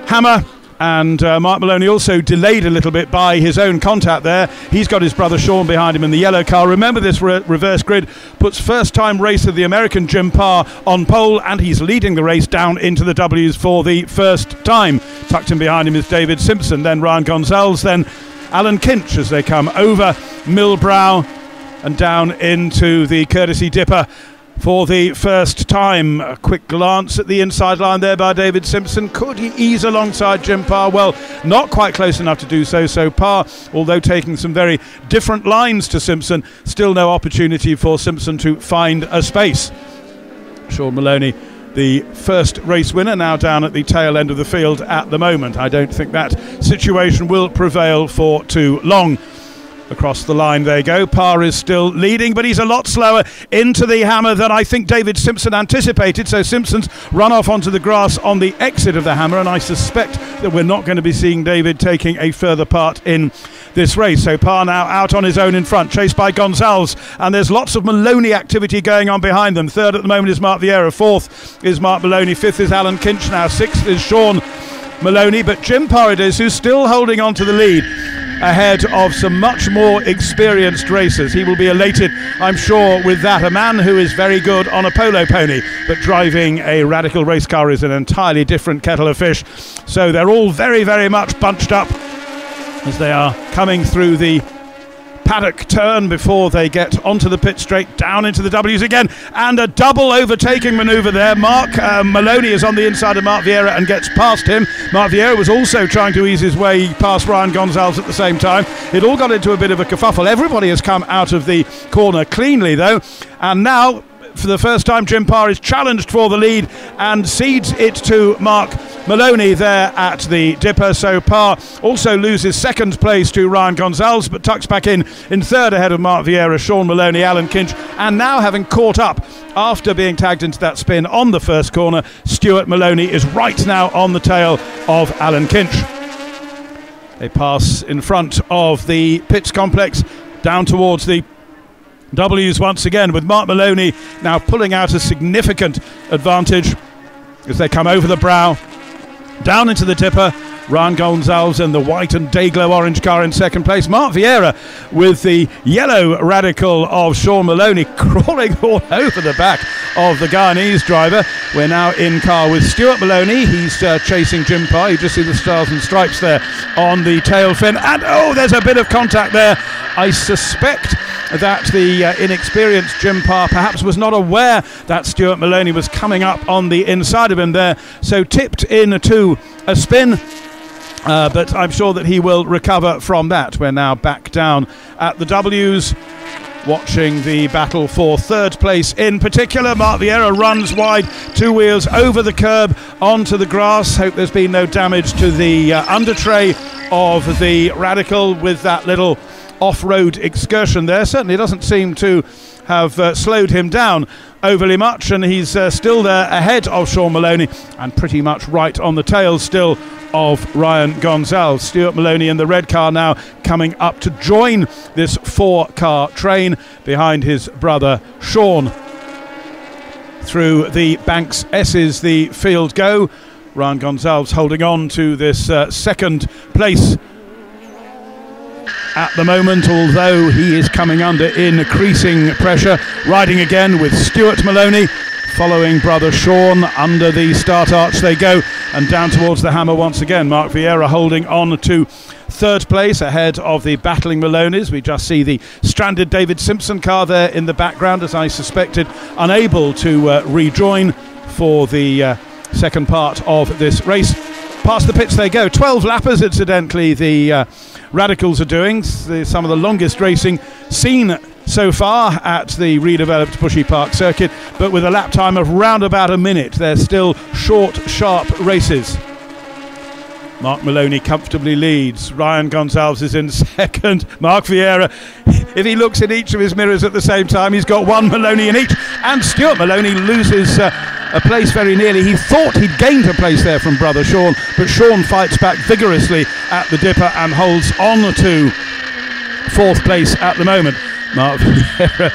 hammer, and Mark Maloney also delayed a little bit by his own contact there. He's got his brother Sean behind him in the yellow car. Remember, this reverse grid puts first-time racer the American Jim Parr on pole, and he's leading the race down into the W's for the first time. Tucked in behind him is David Simpson, then Ryan Gonzalez, then Alan Kinch as they come over Millbrow and down into the courtesy dipper for the first time. A quick glance at the inside line there by David Simpson. Could he ease alongside Jim Parr? Well, not quite close enough to do so. So Parr, although taking some very different lines to Simpson, still no opportunity for Simpson to find a space. Sean Maloney, the first race winner, now down at the tail end of the field at the moment. I don't think that situation will prevail for too long. Across the line they go. Parr is still leading, but he's a lot slower into the hammer than I think David Simpson anticipated. So Simpson's run off onto the grass on the exit of the hammer, and I suspect that we're not going to be seeing David taking a further part in this race. So Parr now out on his own in front, chased by Gonzalez, and there's lots of Maloney activity going on behind them. Third at the moment is Mark Vieira, fourth is Mark Maloney, fifth is Alan Kinch, now sixth is Sean Maloney, but Jim Parr it is who's still holding on to the lead ahead of some much more experienced racers. He will be elated, I'm sure, with that. A man who is very good on a polo pony, but driving a Radical race car is an entirely different kettle of fish. So they're all very, very much bunched up as they are coming through the paddock turn before they get onto the pit straight, down into the W's again, and a double overtaking manoeuvre there. Mark Maloney is on the inside of Mark Vieira and gets past him. Mark Vieira was also trying to ease his way past Ryan Gonzalez at the same time. It all got into a bit of a kerfuffle. Everybody has come out of the corner cleanly though, and now for the first time Jim Parr is challenged for the lead and cedes it to Mark Maloney there at the dipper. So Parr also loses second place to Ryan Gonzalez, but tucks back in third ahead of Mark Vieira, Sean Maloney, Alan Kinch, and now having caught up after being tagged into that spin on the first corner, Stuart Maloney is right now on the tail of Alan Kinch. They pass in front of the pits complex down towards the W's once again, with Mark Maloney now pulling out a significant advantage as they come over the brow, down into the dipper. Ryan Gonzalez in the white and day-glow orange car in second place. Mark Vieira with the yellow Radical of Sean Maloney crawling all over the back of the Guyanese driver. We're now in car with Stuart Maloney. He's chasing Jim Parr. You just see the stars and stripes there on the tail fin. And oh, there's a bit of contact there. I suspect that the inexperienced Jim Parr perhaps was not aware that Stuart Maloney was coming up on the inside of him there, so tipped into a spin, but I'm sure that he will recover from that. We're now back down at the W's, watching the battle for third place in particular. Mark Vieira runs wide, two wheels over the curb onto the grass. Hope there's been no damage to the under tray of the Radical with that little off-road excursion there. Certainly doesn't seem to have slowed him down overly much, and he's still there ahead of Sean Maloney and pretty much right on the tail still of Ryan Gonzalez. Stuart Maloney in the red car now coming up to join this four-car train behind his brother Sean. Through the Banks S's the field go. Ryan Gonzalez holding on to this second place at the moment, although he is coming under increasing pressure. Riding again with Stuart Maloney, following brother Sean. Under the start arch they go, and down towards the hammer once again. Mark Vieira holding on to third place ahead of the battling Maloneys. We just see the stranded David Simpson car there in the background, as I suspected, unable to rejoin for the second part of this race. Past the pits they go. 12 lappers, incidentally, the Radicals are doing. Some of the longest racing seen so far at the redeveloped Bushy Park circuit, but with a lap time of round about a minute. They're still short, sharp races. Mark Maloney comfortably leads. Ryan Gonzalez is in second. Mark Vieira, if he looks in each of his mirrors at the same time, he's got one Maloney in each. And Stuart Maloney loses a place very nearly. He thought he'd gained a place there from brother Sean, but Sean fights back vigorously at the Dipper and holds on to fourth place at the moment. Mark Vieira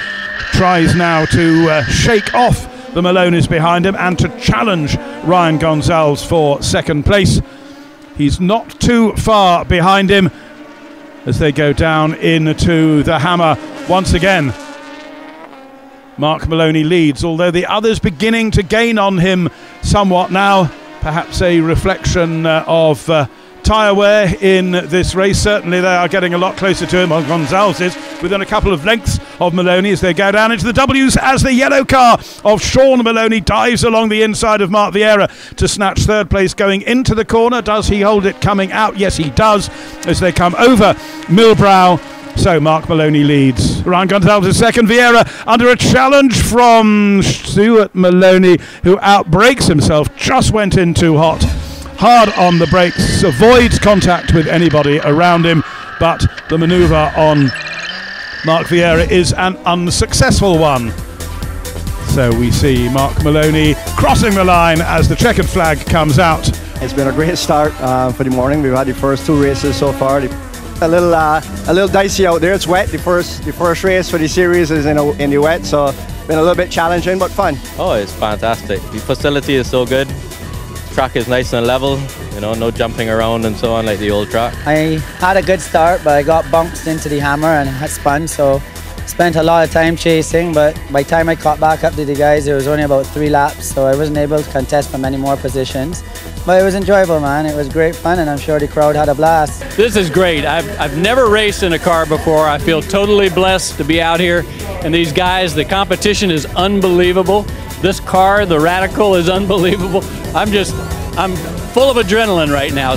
tries now to shake off the Maloneys behind him and to challenge Ryan Gonzalez for second place. He's not too far behind him as they go down into the Hammer once again. Mark Maloney leads, although the others beginning to gain on him somewhat now. Perhaps a reflection of tyre wear in this race. Certainly they are getting a lot closer to him. Gonzalez is within a couple of lengths of Maloney as they go down into the W's as the yellow car of Sean Maloney dives along the inside of Mark Vieira to snatch third place going into the corner. Does he hold it coming out? Yes, he does, as they come over Millbrow. So Mark Maloney leads. Ryan Gonzalez is second. Vieira under a challenge from Stuart Maloney, who outbrakes himself, just went in too hot. Hard on the brakes, avoids contact with anybody around him, but the manoeuvre on Mark Vieira is an unsuccessful one. So we see Mark Maloney crossing the line as the checkered flag comes out. It's been a great start for the morning. We've had the first two races so far. A little dicey out there. It's wet. The first race for the series is in the wet, so been a little bit challenging but fun. Oh, it's fantastic. The facility is so good. Track is nice and level, you know, no jumping around and so on like the old track. I had a good start, but I got bumped into the Hammer and had spun, so spent a lot of time chasing, but by the time I caught back up to the guys, it was only about 3 laps, so I wasn't able to contest for many more positions. But it was enjoyable, man. It was great fun, and I'm sure the crowd had a blast. This is great. I've never raced in a car before. I feel totally blessed to be out here. And these guys, the competition is unbelievable. This car, the Radical, is unbelievable. I'm full of adrenaline right now.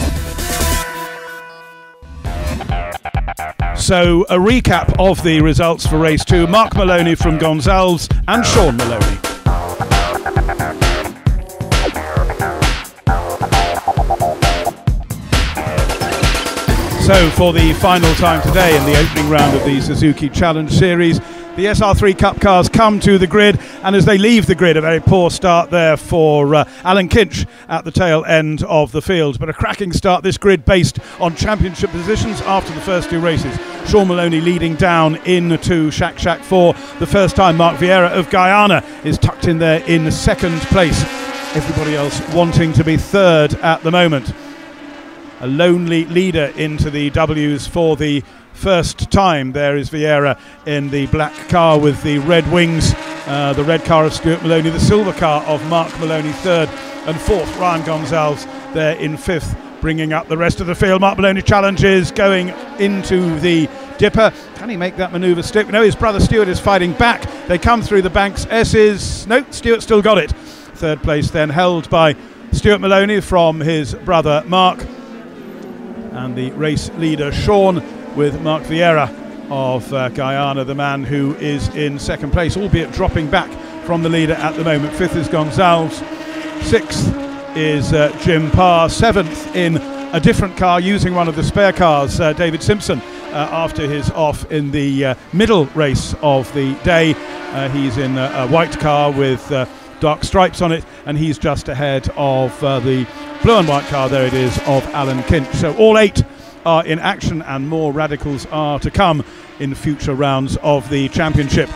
So a recap of the results for race 2. Mark Maloney from Gonzalez and Sean Maloney. So for the final time today in the opening round of the Suzuki Challenge Series, the SR3 Cup cars come to the grid, and as they leave the grid, a very poor start there for Alan Kinch at the tail end of the field. But a cracking start, this grid based on championship positions after the first 2 races. Sean Maloney leading down into Shack 4. The first time Mark Vieira of Guyana is tucked in there in second place. Everybody else wanting to be third at the moment. A lonely leader into the W's for the first time. There is Vieira in the black car with the red wings, the red car of Stuart Maloney, the silver car of Mark Maloney third, and fourth Ryan Gonzalez there in fifth, bringing up the rest of the field. Mark Maloney challenges going into the Dipper. Can he make that manoeuvre stick? No, his brother Stuart is fighting back. They come through the banks. No, Stuart still got it. Third place then held by Stuart Maloney from his brother Mark, and the race leader Sean with Mark Vieira of Guyana, the man who is in second place, albeit dropping back from the leader at the moment. Fifth is Gonzalez, sixth is Jim Parr, seventh in a different car using one of the spare cars, David Simpson, after his off in the middle race of the day. He's in a white car with dark stripes on it, and he's just ahead of the blue and white car, there it is, of Alan Kinch. So all 8 are in action, and more Radicals are to come in future rounds of the championship.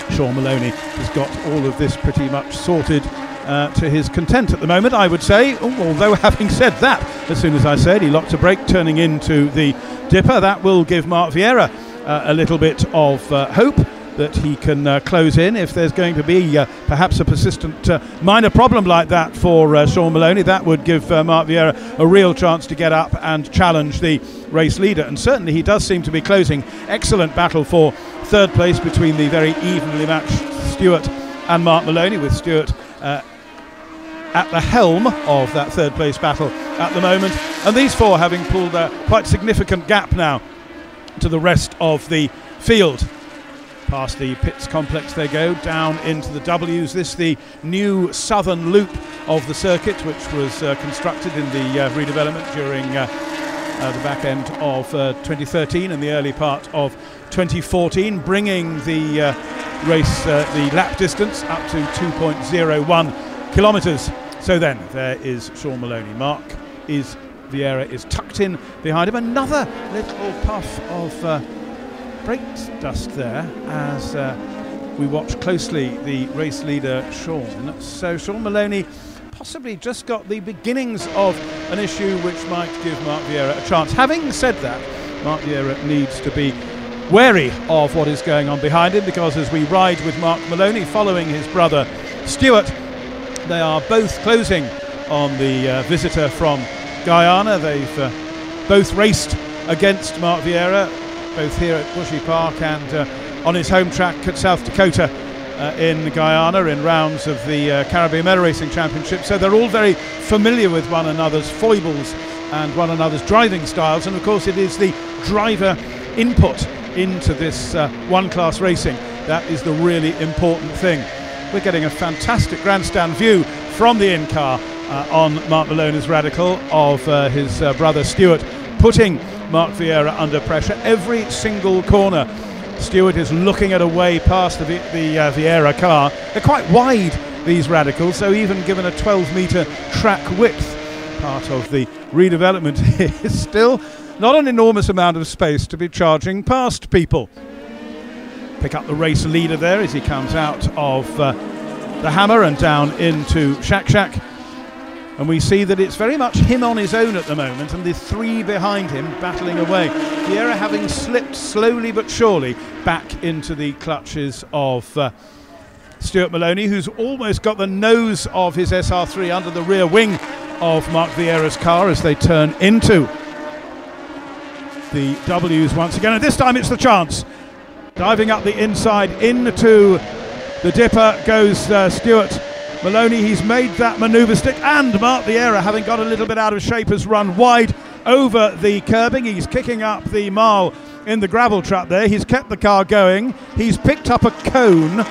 Sean Maloney has got all of this pretty much sorted to his content at the moment, I would say. Although having said that, as soon as I said he locked a brake turning into the Dipper, that will give Mark Vieira a little bit of hope that he can close in. If there's going to be perhaps a persistent minor problem like that for Sean Maloney, that would give Mark Vieira a real chance to get up and challenge the race leader. And certainly he does seem to be closing. Excellent battle for third place between the very evenly matched Stuart and Mark Maloney, with Stuart at the helm of that third place battle at the moment. And these 4 having pulled a quite significant gap now to the rest of the field. Past the pits complex they go, down into the W's. This the new southern loop of the circuit, which was constructed in the redevelopment during the back end of 2013 and the early part of 2014, bringing the race, the lap distance up to 2.01 kilometres. So then there is Sean Maloney. Mark Vieira is tucked in behind him. Another little puff of brake dust there as we watch closely the race leader Sean. So Sean Maloney possibly just got the beginnings of an issue which might give Mark Vieira a chance. Having said that, Mark Vieira needs to be wary of what is going on behind him, because as we ride with Mark Maloney following his brother Stuart, they are both closing on the visitor from Guyana. They've both raced against Mark Vieira, both here at Bushy Park and on his home track at South Dakota in Guyana in rounds of the Caribbean Motor Racing Championship. So they're all very familiar with one another's foibles and one another's driving styles, and of course it is the driver input into this one-class racing that is the really important thing. We're getting a fantastic grandstand view from the in-car on Mark Maloney's Radical of his brother Stuart, putting Mark Vieira under pressure. Every single corner Stuart is looking at a way past the Vieira car. They're quite wide, these Radicals, so even given a 12-metre track width, part of the redevelopment is still not an enormous amount of space to be charging past people. Pick up the race leader there as he comes out of the Hammer and down into Shack Shack. And we see that it's very much him on his own at the moment, and the three behind him battling away. Vieira having slipped slowly but surely back into the clutches of Stuart Maloney, who's almost got the nose of his SR3 under the rear wing of Mark Vieira's car as they turn into the W's once again. And this time it's the chance. Diving up the inside into the dipper goes Stuart Maloney. He's made that manoeuvre stick, and Mark Vieira, having got a little bit out of shape, has run wide over the curbing. He's kicking up the mile in the gravel trap there. He's kept the car going. He's picked up a cone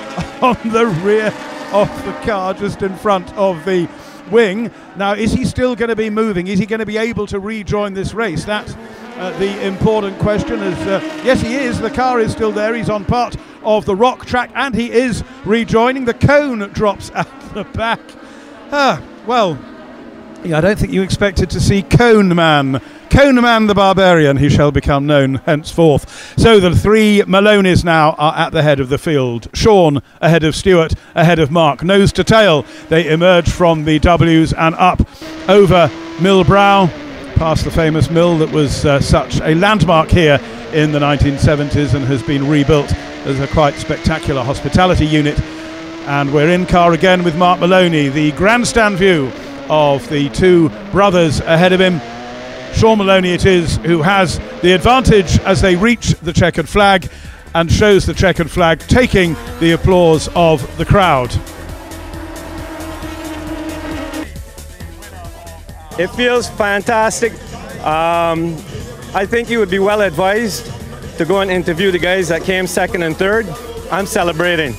on the rear of the car just in front of the wing. Now, is he still going to be moving? Is he going to be able to rejoin this race? That's the important question. Yes, he is. The car is still there. He's on part of the rock track, and he is rejoining. The cone drops out the back. Well, yeah, I don't think you expected to see Cone Man the Barbarian, he shall become known henceforth. So the three Maloneys now are at the head of the field. Sean ahead of Stuart, ahead of Mark. Nose to tail, they emerge from the W's and up over Mill Brow, past the famous mill that was such a landmark here in the 1970s and has been rebuilt as a quite spectacular hospitality unit. And we're in car again with Mark Maloney. The grandstand view of the two brothers ahead of him. Sean Maloney it is who has the advantage as they reach the checkered flag, and shows the checkered flag, taking the applause of the crowd. It feels fantastic. I think you would be well advised to go and interview the guys that came second and third. I'm celebrating.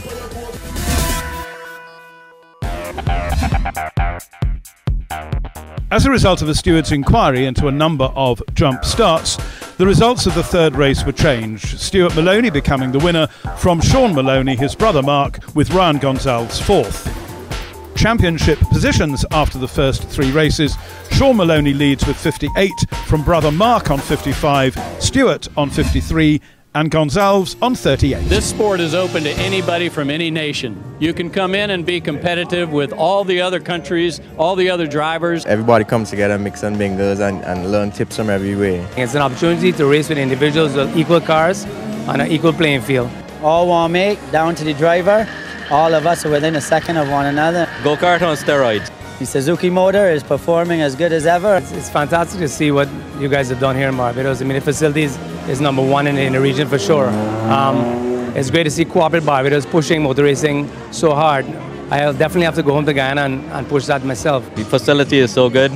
As a result of the steward's inquiry into a number of jump starts, the results of the third race were changed. Stuart Maloney becoming the winner from Sean Maloney, his brother Mark, with Ryan Gonzalez fourth. Championship positions after the first three races: Sean Maloney leads with 58, from brother Mark on 55, Stuart on 53, and Gonzalez on 38. This sport is open to anybody from any nation. You can come in and be competitive with all the other countries, all the other drivers. Everybody comes together, mix and mingles, and learn tips from everywhere. It's an opportunity to race with individuals with equal cars on an equal playing field. All one make, down to the driver. All of us are within a second of one another. Go-kart on steroids. The Suzuki motor is performing as good as ever. It's fantastic to see what you guys have done here in Barbados. I mean, the facilities is number one in the region for sure. It's great to see Cooperative Barbados pushing motor racing so hard. I'll definitely have to go home to Guyana and push that myself. The facility is so good.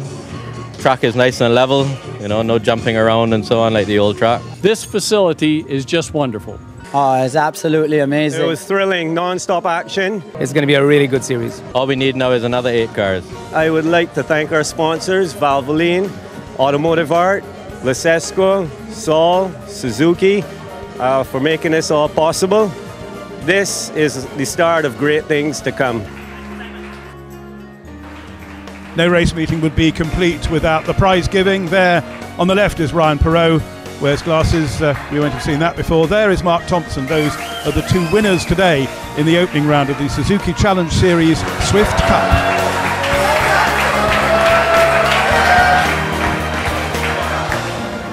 Track is nice and level, you know, no jumping around and so on like the old track. This facility is just wonderful. Oh, it's absolutely amazing. It was thrilling, non-stop action. It's going to be a really good series. All we need now is another 8 cars. I would like to thank our sponsors, Valvoline, Automotive Art, Lasesco, Sol, Suzuki, for making this all possible. This is the start of great things to come. No race meeting would be complete without the prize giving. There on the left is Ryan Perot, wears glasses, we won't have seen that before. There is Mark Thompson. Those are the 2 winners today in the opening round of the Suzuki Challenge Series Swift Cup.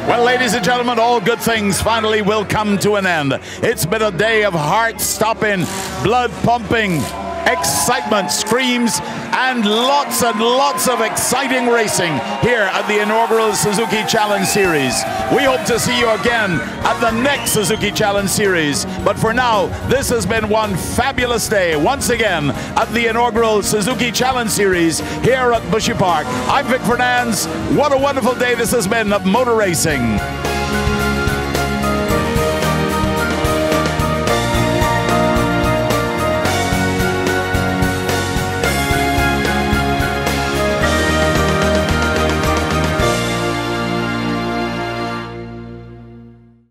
Well, ladies and gentlemen, all good things finally will come to an end. It's been a day of heart-stopping, blood-pumping, excitement, screams, and lots of exciting racing here at the inaugural Suzuki Challenge Series. We hope to see you again at the next Suzuki Challenge Series. But for now, this has been one fabulous day once again at the inaugural Suzuki Challenge Series here at Bushy Park. I'm Vic Fernandes. What a wonderful day this has been of motor racing.